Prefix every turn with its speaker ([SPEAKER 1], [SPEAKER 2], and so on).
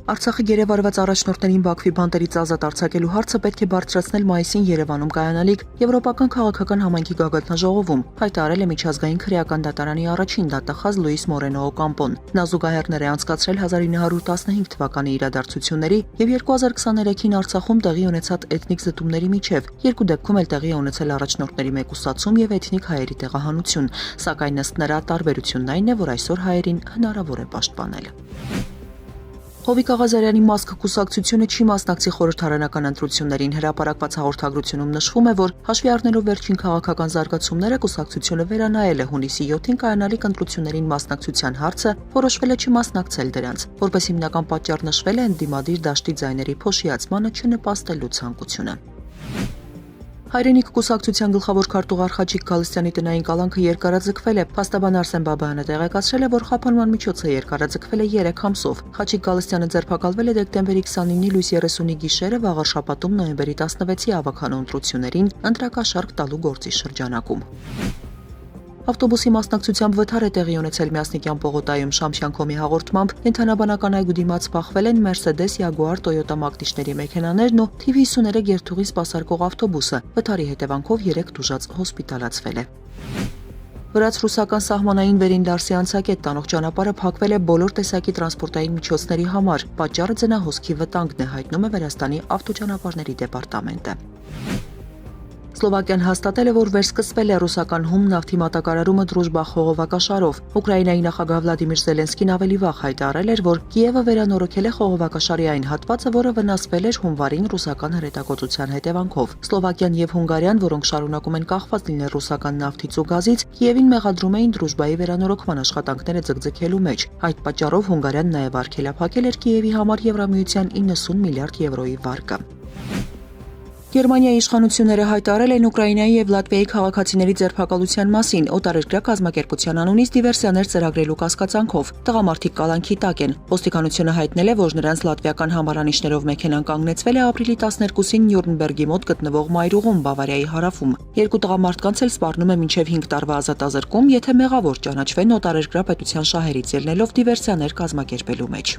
[SPEAKER 1] Արցախի գերեվարված առաջնորդներին Բաքվի բանտերից ազատ արձակելու հարցը պետք է բարձրացնել մայիսին Երևանում կայանալիք Եվրոպական քաղաքական համայնքի գագաթնաժողովում, հայտարարել է Միջազգային քրեական դատարանի առաջին դատախազ Լուիս Մորենո Օկամպոն։ Նա զուգահեռներ է անցկացրել 1915 թվականի իրադարձությունների եւ 2023-ին Արցախում տեղի ունեցած էթնիկ զտումների միջև, երկու դեպքում էլ տեղի է ունեցել առաջնորդների մեկուսացում եւ էթնիկ հայերի տեղահանություն, սակայն ըստ նրա տարբերությունն այն է, որ այսօր հայերին հնարավոր է պաշտպանել։ Հովիկ Աղազարյանի «Մասք» կուսակցությունը չի մասնակցի խորհրդարանական ընտրություններին։ Հրապարակված հաղորդագրությունում նշվում է, որ հաշվի առնելով վերջին քաղաքական զարգացումները, կուսակցությունը վերանայել է հունիսի 7-ին կայանալիք ընտրություններին մասնակցության հարցը, որոշվել է չմասնակցել դրանց, որպես հիմնական պատճառ նշվել է ընդդիմադիր դաշտի ձայների փոշիացմանը չնպաստելու ցանկությունը։ Հայրենիք կուսակցության գլխավոր քարտուղար Խաչիկ Գալստյանի տնային կալանքը երկարաձգվել է։ Փաստաբան Արսեն Բաբայանը տեղեկացրել է, որ խափանման միջոցը երկարաձգվել է 3 ամսով։ Խաչիկ Գալստյանը ձերբակալվել է դեկտեմբերի 29-ի լույս 30-ի գիշերը վաղ շաբաթում նոյեմբերի 16-ի ավականու ընտրություններին ընտրակաշառք տալու գործի շրջանակում։ Ավտոբուսի մասնակցությամբ վթար է տեղի ունեցել Միասնիկյան պողոտայում Շամշյանքոմի հաղորդմամբ կենթանաբանական այգու դիմաց փախվել են Mercedes, Jaguar, Toyota մակնիշների մեքենաներն ու TV53 երթուղի սպասարկող ավտոբուսը։ Վթարի հետևանքով 3 տուժած հոսպիտալացվել է։ Վրաց-ռուսական սահմանային վերին դարսի անցակետ տանող ճանապարհը փակվել է բոլոր տեսակի տրանսպորտային միջոցների համար։ Պատճառը ձնահոսքի վտանգն է, հայտնում է Վրաստանի ավտոճանապարհների դեպարտամենտը։ Սլովակիան հաստատել է, որ վերսկսվել է ռուսական հում նավթի մատակարարումը Դրուժբա խողովակաշարով։ Ուկրաինայի նախագահ Վլադիմիր Զելենսկին ավելի վաղ հայտարարել էր, որ Կիևը վերանորոգել է խողովակաշարի այն հատվածը, որը վնասվել էր հունվարին ռուսական հրետակոծության հետևանքով։ Սլովակիան եւ Հունգարիան, որոնք շարունակում են կախված լինել ռուսական նավթից ու գազից, Կիևին մեղադրում էին Դրուժբայի վերանորոգման աշխատանքները ձգձգելու մեջ։ Այդ պատճառով Հունգարիան նաեւ արգելափակել էր Կիևի համար Եվրամիության 90 միլիարդ եվրոյի վարկը։ Գերմանիայի իշխանությունները հայտարարել են Ուկրաինայի եւ Լատվիայի քաղաքացիների ձերբակալության մասին օտարերկրյա կազմակերպության անունից դիվերսիաներ ծրագրելու կասկածանքով։ Տղամարդիկ կալանքի տակ են։ Ոստիկանությունը հայտնել է, որ նրանց լատվիական համարանիշներով մեքենան կանգնեցվել է ապրիլի 12-ին Նյուրնբերգի մոտ գտնվող Մայրուղում, Բավարիայի հարավում։ Երկու տղամարդկանց էլ սպառնում է մինչև 5 տարվա ազատազրկում, եթե մեղավոր ճանաչվեն օտարերկրյա պետության շահերից ելնելով դիվերսիաներ կազմակերպելու մեջ։